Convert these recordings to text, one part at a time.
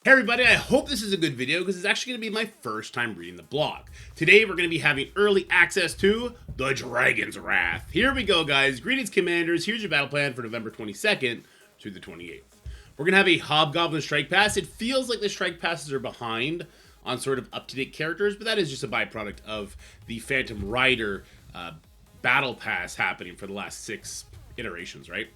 Hey everybody, I hope this is a good video because it's actually going to be my first time reading the blog. Today we're going to be having early access to the Dragon's Wrath. Here we go guys, greetings commanders, here's your battle plan for November 22nd through the 28th. We're going to have a Hobgoblin Strike Pass. It feels like the Strike Passes are behind on sort of up-to-date characters, but that is just a byproduct of the Phantom Rider Battle Pass happening for the last 6 iterations, right?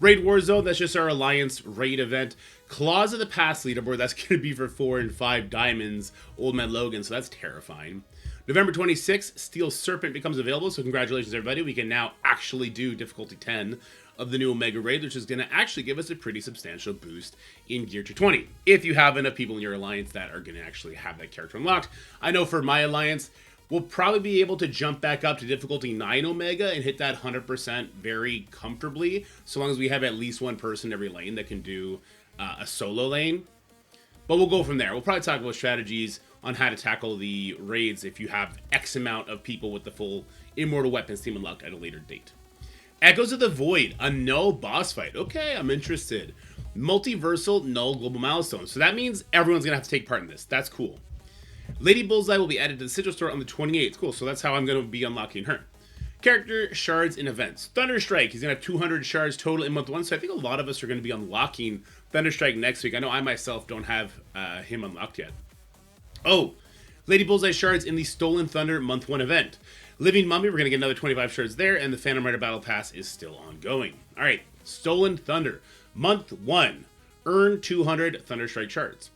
Raid Warzone, that's just our Alliance raid event. Claws of the Past leaderboard, that's going to be for 4 and 5 diamonds, Old Man Logan, so that's terrifying. November 26th, Steel Serpent becomes available, so congratulations everybody. We can now actually do difficulty 10 of the new Omega Raid, which is going to actually give us a pretty substantial boost in Gear Tier 20. If you have enough people in your Alliance that are going to actually have that character unlocked. I know for my Alliance, we'll probably be able to jump back up to difficulty 9 Omega and hit that 100% very comfortably, so long as we have at least one person in every lane that can do a solo lane. But we'll go from there. We'll probably talk about strategies on how to tackle the raids if you have X amount of people with the full Immortal Weapons team unlocked at a later date. Echoes of the Void, a Knull boss fight. Okay, I'm interested. Multiversal Knull global milestone. So that means everyone's going to have to take part in this. That's cool. Lady Bullseye will be added to the Sigil store on the 28th. Cool, so that's how I'm going to be unlocking her. Character shards and events. Thunderstrike, he's going to have 200 shards total in month 1, so I think a lot of us are going to be unlocking Thunderstrike next week. I know I myself don't have him unlocked yet. Oh, Lady Bullseye shards in the Stolen Thunder month 1 event. Living Mummy, we're going to get another 25 shards there, and the Phantom Rider Battle Pass is still ongoing. Alright, Stolen Thunder. Month 1. Earn 200 Thunderstrike shards.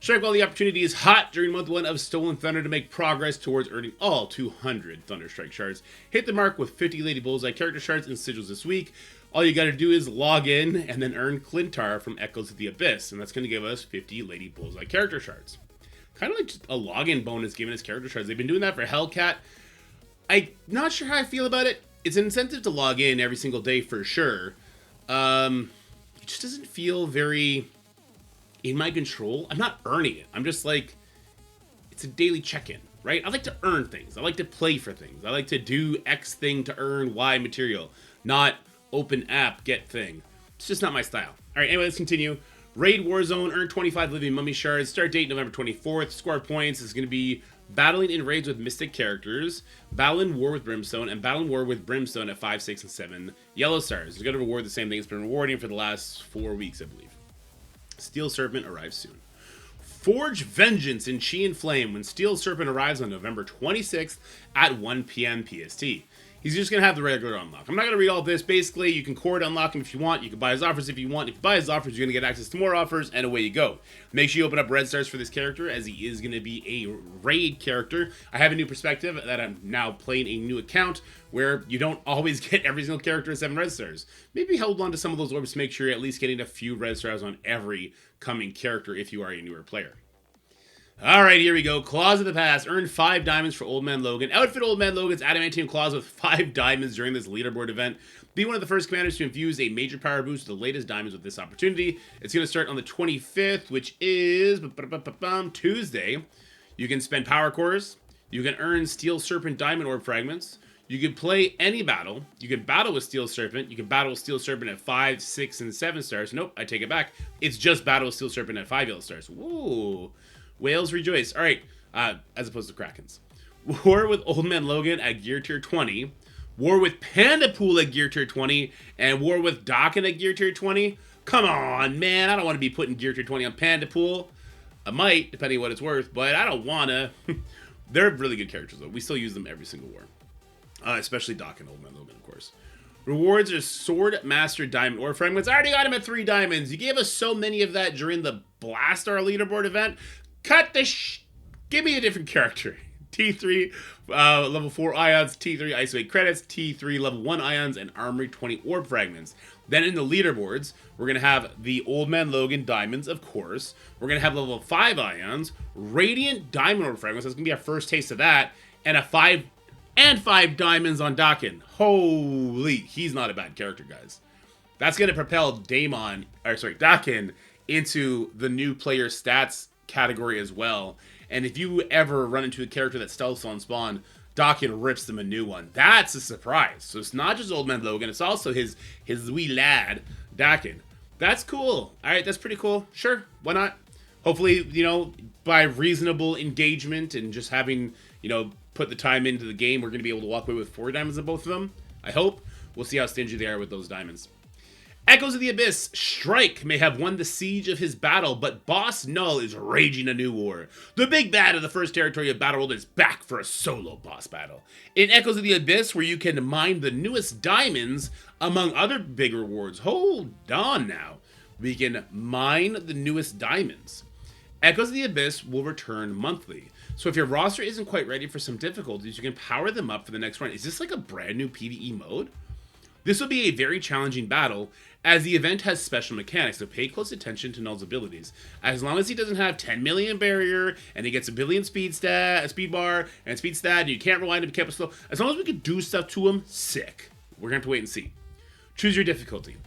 Strike while the opportunity is hot during month 1 of Stolen Thunder to make progress towards earning all 200 Thunderstrike shards. Hit the mark with 50 Lady Bullseye character shards and sigils this week. All you gotta do is log in and then earn Clintar from Echoes of the Abyss, and that's gonna give us 50 Lady Bullseye character shards. Kind of like just a login bonus given as character shards. They've been doing that for Hellcat. I'm not sure how I feel about it. It's an incentive to log in every single day for sure. It just doesn't feel very in my control. I'm not earning it. I'm just like, it's a daily check-in, right? I like to earn things. I like to play for things. I like to do X thing to earn Y material, not open app, get thing. It's just not my style. All right, anyway, let's continue. Raid Warzone, earn 25 Living Mummy shards. Start date November 24th. Score points is going to be battling in raids with mystic characters, battle in war with Brimstone, and battle in war with Brimstone at 5, 6, and 7 yellow stars. It's going to reward the same thing it's been rewarding for the last 4 weeks, I believe. Steel Serpent arrives soon. Forge Vengeance in Chi and Flame when Steel Serpent arrives on November 26th at 1 p.m. PST. He's just going to have the regular unlock. I'm not going to read all this. Basically, you can core to unlock him if you want. You can buy his offers if you want. If you buy his offers, you're going to get access to more offers, and away you go. Make sure you open up red stars for this character, as he is going to be a raid character. I have a new perspective that I'm now playing a new account where you don't always get every single character at 7 red stars. Maybe hold on to some of those orbs to make sure you're at least getting a few red stars on every coming character if you are a newer player. Alright, here we go. Claws of the Past. Earn 5 diamonds for Old Man Logan. Outfit Old Man Logan's adamantium claws with 5 diamonds during this leaderboard event. Be one of the first commanders to infuse a major power boost with the latest diamonds with this opportunity. It's going to start on the 25th, which is Tuesday. You can spend power cores. You can earn Steel Serpent diamond orb fragments. You can play any battle. You can battle with Steel Serpent. You can battle with Steel Serpent at 5, 6, and 7 stars. Nope, I take it back. It's just battle with Steel Serpent at 5 yellow stars. Woo! Whales rejoice. Alright, as opposed to Krakens. War with Old Man Logan at Gear Tier 20. War with Panda Pool at Gear Tier 20. And War with Dakin at Gear Tier 20. Come on, man. I don't want to be putting Gear Tier 20 on Panda Pool. I might, depending on what it's worth, but I don't want to. They're really good characters, though. We still use them every single war. Especially Dakin, Old Man Logan, of course. Rewards are Sword Master Diamond Orb Fragments. I already got him at 3 diamonds. You gave us so many of that during the Blastar leaderboard event. Cut the give me a different character. T3 level 4 ions, T3 isolate credits, T3 level 1 ions, and armory 20 orb fragments. Then in the leaderboards, we're going to have the Old Man Logan diamonds, of course. We're going to have level 5 ions, radiant diamond orb fragments. That's going to be our first taste of that. And a 5 diamonds on Dakin. Holy, he's not a bad character, guys. That's going to propel Dakin into the new player stats category as well. And if you ever run into a character that stealths on spawn, Dakin rips them a new one. That's a surprise. So it's not just Old Man Logan, it's also his wee lad, Dakin. That's cool. Alright, that's pretty cool. Sure, why not? Hopefully, you know, by reasonable engagement and just having, you know, put the time into the game, we're going to be able to walk away with 4 diamonds on both of them. I hope. We'll see how stingy they are with those diamonds. Echoes of the Abyss. Strike may have won the siege of his battle, but Boss Knull is raging a new war. The big bad of the first territory of Battle World is back for a solo boss battle. In Echoes of the Abyss, where you can mine the newest diamonds, among other big rewards. Hold on now. We can mine the newest diamonds. Echoes of the Abyss will return monthly. So if your roster isn't quite ready for some difficulties, you can power them up for the next run. Is this like a brand new PvE mode? This will be a very challenging battle, as the event has special mechanics, so pay close attention to Knull's abilities. As long as he doesn't have 10 million barrier, and he gets a billion speed bar, and speed stat, and you can't rely on him to keep it slow, as long as we can do stuff to him, sick. We're going to have to wait and see. Choose your difficulty.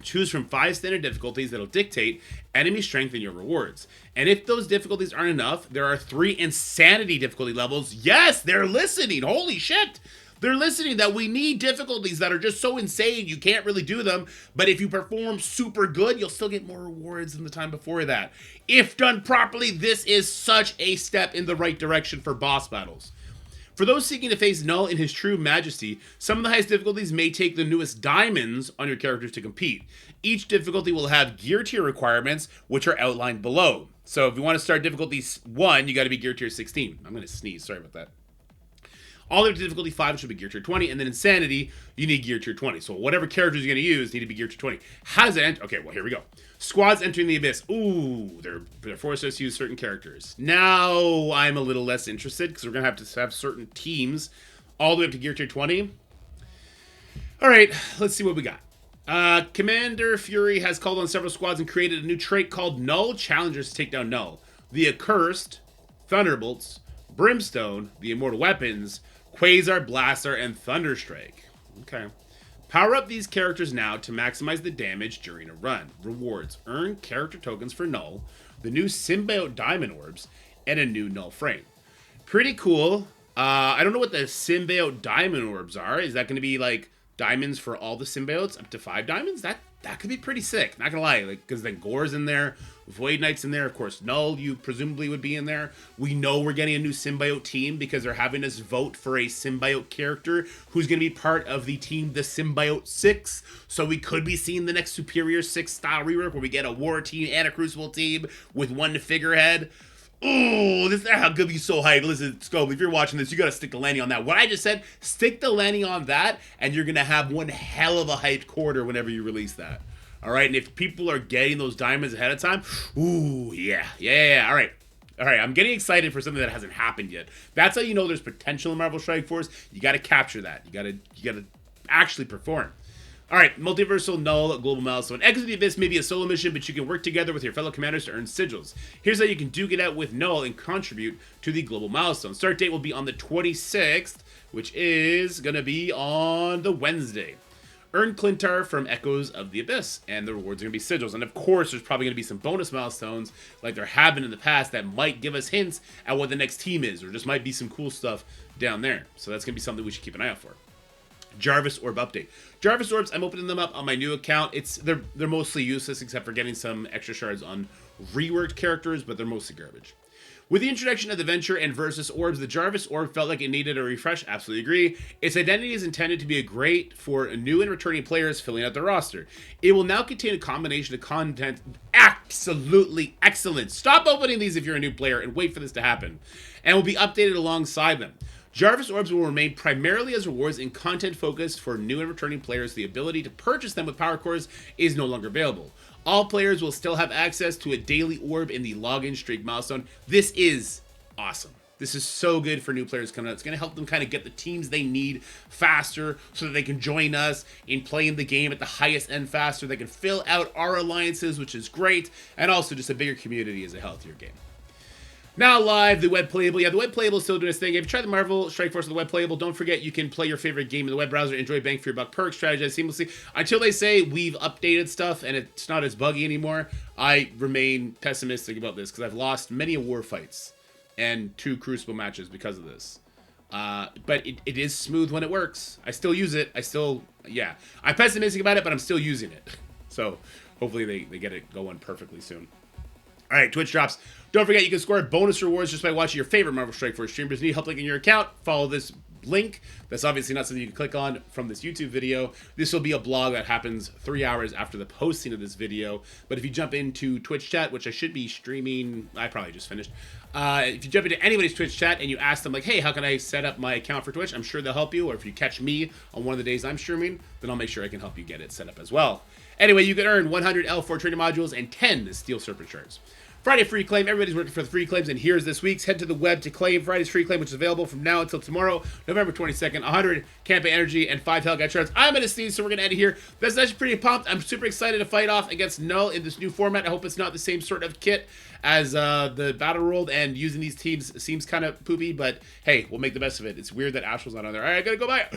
Choose from 5 standard difficulties that'll dictate enemy strength and your rewards. And if those difficulties aren't enough, there are 3 insanity difficulty levels. Yes, they're listening. Holy shit. They're listening that we need difficulties that are just so insane you can't really do them, but if you perform super good, you'll still get more rewards than the time before that. If done properly, this is such a step in the right direction for boss battles. For those seeking to face Knull in his true majesty, some of the highest difficulties may take the newest diamonds on your characters to compete. Each difficulty will have gear tier requirements, which are outlined below. So if you want to start difficulty 1, you got to be gear tier 16. I'm going to sneeze, sorry about that. All the way to difficulty 5 should be gear tier 20, and then insanity, you need gear tier 20. So whatever characters you're going to use need to be gear tier 20. How does it end? Okay, well, here we go. Squads entering the Abyss. Ooh, they're forced us to use certain characters. Now I'm a little less interested, because we're going to have certain teams all the way up to gear tier 20. All right, let's see what we got. Commander Fury has called on several squads and created a new trait called Knull Challengers to take down Knull. The Accursed, Thunderbolts, Brimstone, the Immortal Weapons, Quasar, Blaster, and Thunderstrike. Okay. Power up these characters now to maximize the damage during a run. Rewards. Earn character tokens for Knull, the new Symbiote Diamond Orbs, and a new Knull frame. Pretty cool. I don't know what the Symbiote Diamond Orbs are. Is that going to be like diamonds for all the symbiotes? Up to 5 diamonds? That could be pretty sick. Not going to lie. Like, because then Gore's in there. Void Knight's in there. Of course, Knull, you presumably would be in there. We know we're getting a new symbiote team because they're having us vote for a symbiote character who's going to be part of the team, the Symbiote 6. So we could be seeing the next Superior 6 style rework where we get a War team and a Crucible team with one figurehead. Ooh, this could be so hype. Listen, Scope, if you're watching this, you got to stick the landing on that. What I just said, stick the landing on that, and you're going to have one hell of a hyped quarter whenever you release that. All right, and if people are getting those diamonds ahead of time, ooh, yeah. All right, I'm getting excited for something that hasn't happened yet. That's how you know there's potential in Marvel Strike Force. You got to capture that. You got to actually perform. All right, Multiversal Knull Global Milestone. Echoes of the Abyss may be a solo mission, but you can work together with your fellow commanders to earn sigils. Here's how you can duke it out with Knull and contribute to the Global Milestone. Start date will be on the 26th, which is going to be on the Wednesday. Earn Clintar from Echoes of the Abyss, and the rewards are going to be sigils. And of course, there's probably going to be some bonus milestones, like there have been in the past, that might give us hints at what the next team is, or just might be some cool stuff down there. So that's going to be something we should keep an eye out for. Jarvis Orb update. Jarvis Orbs, I'm opening them up on my new account. They're mostly useless, except for getting some extra shards on reworked characters, but they're mostly garbage. With the introduction of the Venture and Versus Orbs, the Jarvis Orb felt like it needed a refresh. Absolutely agree. Its identity is intended to be great for new and returning players filling out their roster. It will now contain a combination of content absolutely excellent. Stop opening these if you're a new player and wait for this to happen. And will be updated alongside them. Jarvis Orbs will remain primarily as rewards and content focused for new and returning players. The ability to purchase them with power cores is no longer available. All players will still have access to a daily orb in the login streak milestone. This is awesome. This is so good for new players coming out. It's going to help them kind of get the teams they need faster so that they can join us in playing the game at the highest end faster. They can fill out our alliances, which is great, and also just a bigger community is a healthier game. Now live, the web playable. Yeah, the web playable is still doing its thing. If you try the Marvel Strike Force on the web playable, don't forget you can play your favorite game in the web browser, enjoy bang for your buck perks, strategize seamlessly. Until they say we've updated stuff and it's not as buggy anymore, I remain pessimistic about this because I've lost many war fights and 2 Crucible matches because of this. But it is smooth when it works. I still use it. I'm pessimistic about it, but I'm still using it. So hopefully they get it going perfectly soon. All right, Twitch drops. Don't forget you can score bonus rewards just by watching your favorite Marvel Strike Force streamers. Need help linking your account? Follow this link. That's obviously not something you can click on from this YouTube video. This will be a blog that happens 3 hours after the posting of this video. But if you jump into Twitch chat, which I should be streaming, I probably just finished. If you jump into anybody's Twitch chat and you ask them like, hey, how can I set up my account for Twitch? I'm sure they'll help you. Or if you catch me on one of the days I'm streaming, then I'll make sure I can help you get it set up as well. Anyway, you can earn 100 L4 training modules and 10 Steel Serpent shards. Friday free claim. Everybody's working for the free claims, and here's this week's. Head to the web to claim Friday's free claim, which is available from now until tomorrow, November 22nd. 100 campaign energy and 5 Hellcat shards. I'm going to sneeze, so we're going to end it here. That's actually pretty pumped. I'm super excited to fight off against Knull in this new format. I hope it's not the same sort of kit as the Battle World, and using these teams seems kind of poopy, but hey, we'll make the best of it. It's weird that Astral's not on there. All right, I got to go. Bye.